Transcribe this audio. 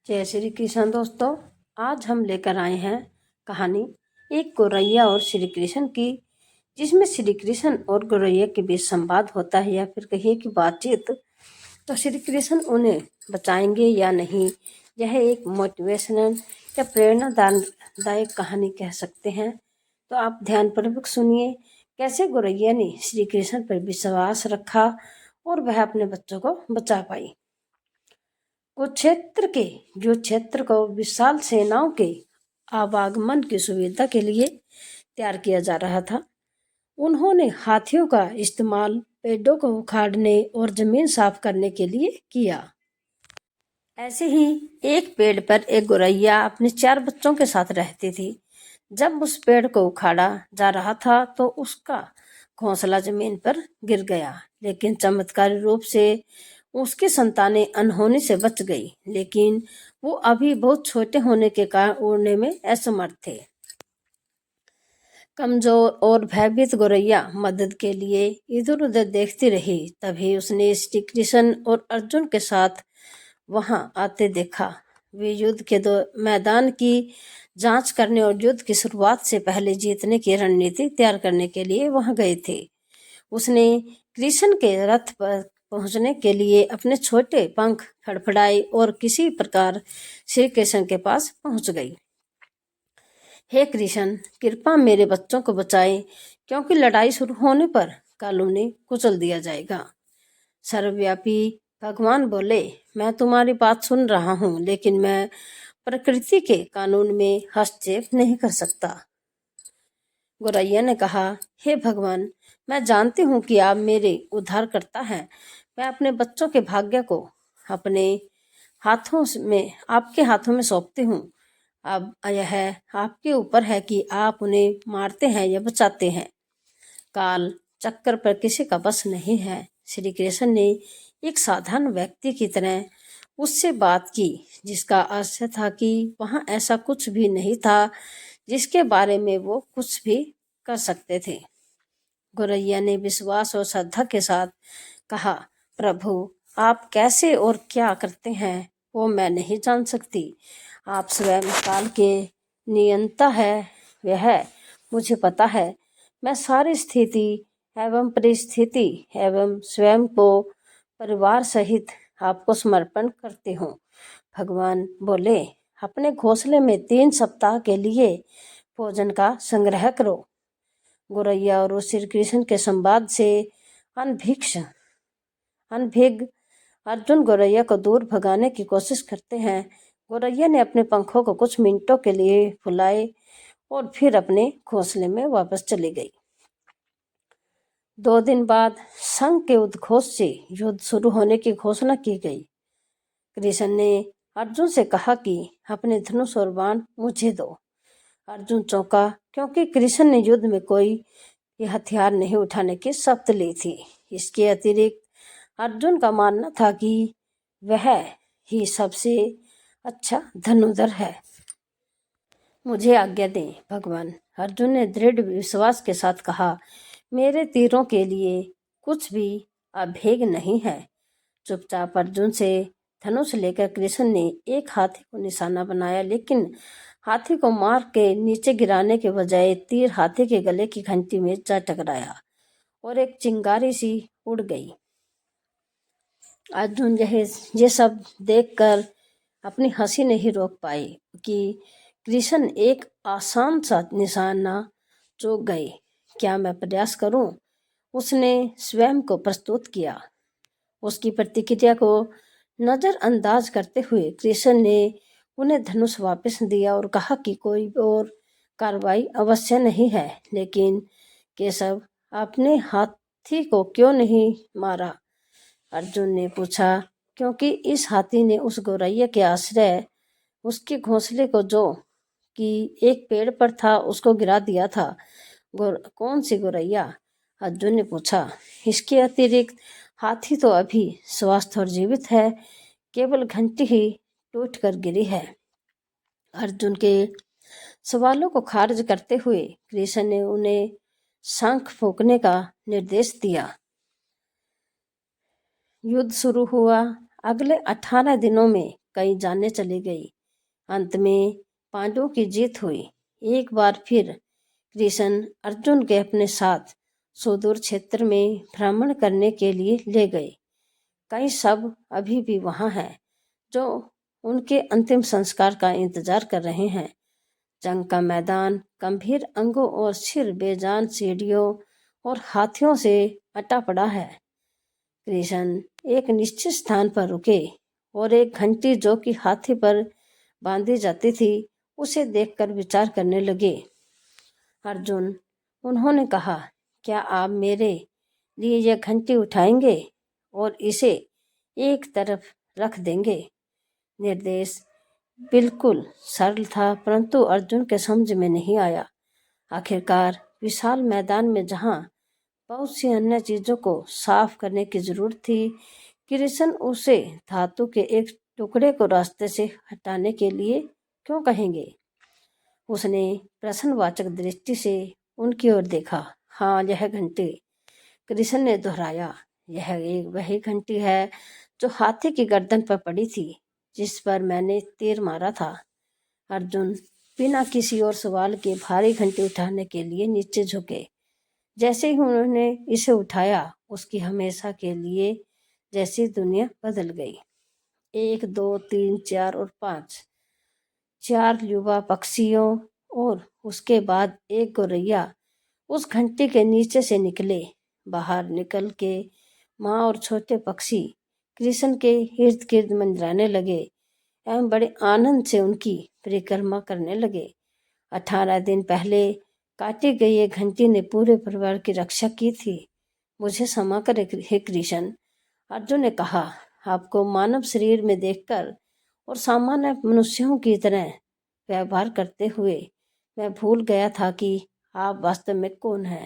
जय श्री कृष्ण दोस्तों। आज हम लेकर आए हैं कहानी एक गौरैया और श्री कृष्ण की, जिसमें श्री कृष्ण और गौरैया के बीच संवाद होता है या फिर कहिए कि बातचीत। तो श्री कृष्ण उन्हें बचाएंगे या नहीं, यह एक मोटिवेशनल या प्रेरणादायक कहानी कह सकते हैं। तो आप ध्यानपूर्वक सुनिए कैसे गौरैया ने श्री कृष्ण पर विश्वास रखा और वह अपने बच्चों को बचा पाई। कुरुक्षेत्र को विशाल सेनाओं के आवागमन की सुविधा के लिए तैयार किया जा रहा था। उन्होंने हाथियों का इस्तेमाल पेड़ों को उखाड़ने और जमीन साफ करने के लिए किया। ऐसे ही एक पेड़ पर एक गौरैया अपने 4 बच्चों के साथ रहती थी। जब उस पेड़ को उखाड़ा जा रहा था तो उसका घोंसला जमीन पर गिर गया, लेकिन चमत्कारी रूप से उसकी संतानें अनहोनी से बच गई। लेकिन वो अभी बहुत छोटे होने के कारण उड़ने में असमर्थ थे। कमजोर और भयभीत गौरैया मदद के लिए इधर उधर देखती रही। तभी उसने श्री कृष्ण और अर्जुन के साथ वहां आते देखा। वे युद्ध के मैदान की जांच करने और युद्ध की शुरुआत से पहले जीतने की रणनीति तैयार करने के लिए वहां गए थे। उसने कृष्ण के रथ पर पहुंचने के लिए अपने छोटे पंख फड़फड़ाए और किसी प्रकार श्री कृष्ण के पास पहुंच गई। हे कृष्ण, कृपा मेरे बच्चों को बचाएं, क्योंकि लड़ाई शुरू होने पर कल उन्हें कुचल दिया जाएगा। सर्वव्यापी भगवान बोले, मैं तुम्हारी बात सुन रहा हूँ, लेकिन मैं प्रकृति के कानून में हस्तक्षेप नहीं कर सकता। गौरैया ने कहा, हे भगवान, मैं जानती हूँ कि आप मेरे उद्धारकर्ता हैं। मैं अपने बच्चों के भाग्य को अपने आपके हाथों में सौंपती हूँ। अब यह आपके ऊपर है कि आप उन्हें मारते हैं या बचाते हैं। काल चक्र पर किसी का बस नहीं है। श्री कृष्ण ने एक साधारण व्यक्ति की तरह उससे बात की, जिसका अर्थ था कि वहाँ ऐसा कुछ भी नहीं था जिसके बारे में वो कुछ भी कर सकते थे। गौरैया ने विश्वास और श्रद्धा के साथ कहा, प्रभु, आप कैसे और क्या करते हैं वो मैं नहीं जान सकती। आप स्वयं काल के नियंता है, वह मुझे पता है। मैं सारी स्थिति एवं परिस्थिति एवं स्वयं को परिवार सहित आपको समर्पण करती हूँ। भगवान बोले, अपने घोंसले में 3 सप्ताह के लिए भोजन का संग्रह करो। गौरैया और श्री कृष्ण के संवाद से अनभिज्ञ अर्जुन गौरैया को दूर भगाने की कोशिश करते हैं। गौरैया ने अपने पंखों को कुछ मिनटों के लिए फुलाए और फिर अपने घोंसले में वापस चली गई। 2 दिन बाद संघ के उद्घोष से युद्ध शुरू होने की घोषणा की गई। कृष्ण ने अर्जुन से कहा कि अपने धनुष और बाण मुझे दो। अर्जुन चौंका, क्योंकि कृष्ण ने युद्ध में कोई हथियार नहीं उठाने की शपथ ली थी। इसके अतिरिक्त अर्जुन का मानना था कि वह ही सबसे अच्छा धनुर्धर है। मुझे आज्ञा दें भगवान, अर्जुन ने दृढ़ विश्वास के साथ कहा। मेरे तीरों के लिए कुछ भी अभेद्य नहीं है। चुपचाप अर्जुन से धनुष लेकर कृष्ण ने एक हाथी को निशाना बनाया, लेकिन हाथी को मार के नीचे गिराने के बजाय तीर हाथी के गले की घंटी में जा टकराया और एक चिंगारी सी उड़ गई। अर्जुन ये सब देखकर अपनी हंसी नहीं रोक पाए कि कृष्ण एक आसान सा निशाना चूक गए। क्या मैं प्रयास करूं? उसने स्वयं को प्रस्तुत किया। उसकी प्रतिक्रिया को नजरअंदाज करते हुए कृष्ण ने उन्हें धनुष वापस दिया और कहा कि कोई और कार्रवाई अवश्य नहीं है, लेकिन केशव, अपने हाथी को क्यों नहीं मारा? अर्जुन ने पूछा, क्योंकि इस हाथी ने उस गौरैया के आश्रय उसके घोंसले को जो कि एक पेड़ पर था उसको गिरा दिया था। कौन सी गौरैया? अर्जुन ने पूछा। इसके अतिरिक्त हाथी तो अभी स्वस्थ और जीवित है, केवल घंटी ही टूट कर गिरी है। अर्जुन के सवालों को खारिज करते हुए कृष्ण ने उन्हें शंख फूंकने का निर्देश दिया। युद्ध शुरू हुआ। अगले 18 दिनों में कई जाने चली गई। अंत में पांडवों की जीत हुई। एक बार फिर कृष्ण अर्जुन के अपने साथ सुदूर क्षेत्र में भ्रमण करने के लिए ले गए। कई सब अभी भी वहां हैं जो उनके अंतिम संस्कार का इंतजार कर रहे हैं। जंग का मैदान गंभीर अंगों और सिर बेजान सीढ़ियों और हाथियों से अटा पड़ा है। कृष्ण एक निश्चित स्थान पर रुके और एक घंटी जो कि हाथी पर बांधी जाती थी उसे देखकर विचार करने लगे। अर्जुन, उन्होंने कहा, क्या आप मेरे लिए यह घंटी उठाएंगे और इसे एक तरफ रख देंगे? निर्देश बिल्कुल सरल था, परंतु अर्जुन के समझ में नहीं आया। आखिरकार विशाल मैदान में जहां बहुत सी अन्य चीजों को साफ करने की जरूरत थी, कृष्ण उसे धातु के एक टुकड़े को रास्ते से हटाने के लिए क्यों कहेंगे? उसने प्रश्नवाचक दृष्टि से उनकी ओर देखा। हाँ, यह घंटी, कृष्ण ने दोहराया, यह एक वही घंटी है जो हाथी की गर्दन पर पड़ी थी, जिस पर मैंने तीर मारा था। अर्जुन बिना किसी और सवाल के भारी घंटी उठाने के लिए नीचे झुके। जैसे ही उन्होंने इसे उठाया, उसकी हमेशा के लिए जैसी दुनिया बदल गई। 1, 2, 3, 4 और 5 4 युवा पक्षियों और उसके बाद एक गौरैया उस घंटी के नीचे से निकले। बाहर निकल के माँ और छोटे पक्षी कृष्ण के इर्द गिर्द मंडराने लगे एवं बड़े आनंद से उनकी परिक्रमा करने लगे। 18 दिन पहले काटी गई एक घंटी ने पूरे परिवार की रक्षा की थी। मुझे क्षमा करे हे कृष्ण, अर्जुन ने कहा। आपको मानव शरीर में देखकर और सामान्य मनुष्यों की तरह व्यवहार करते हुए मैं भूल गया था कि आप वास्तव में कौन हैं।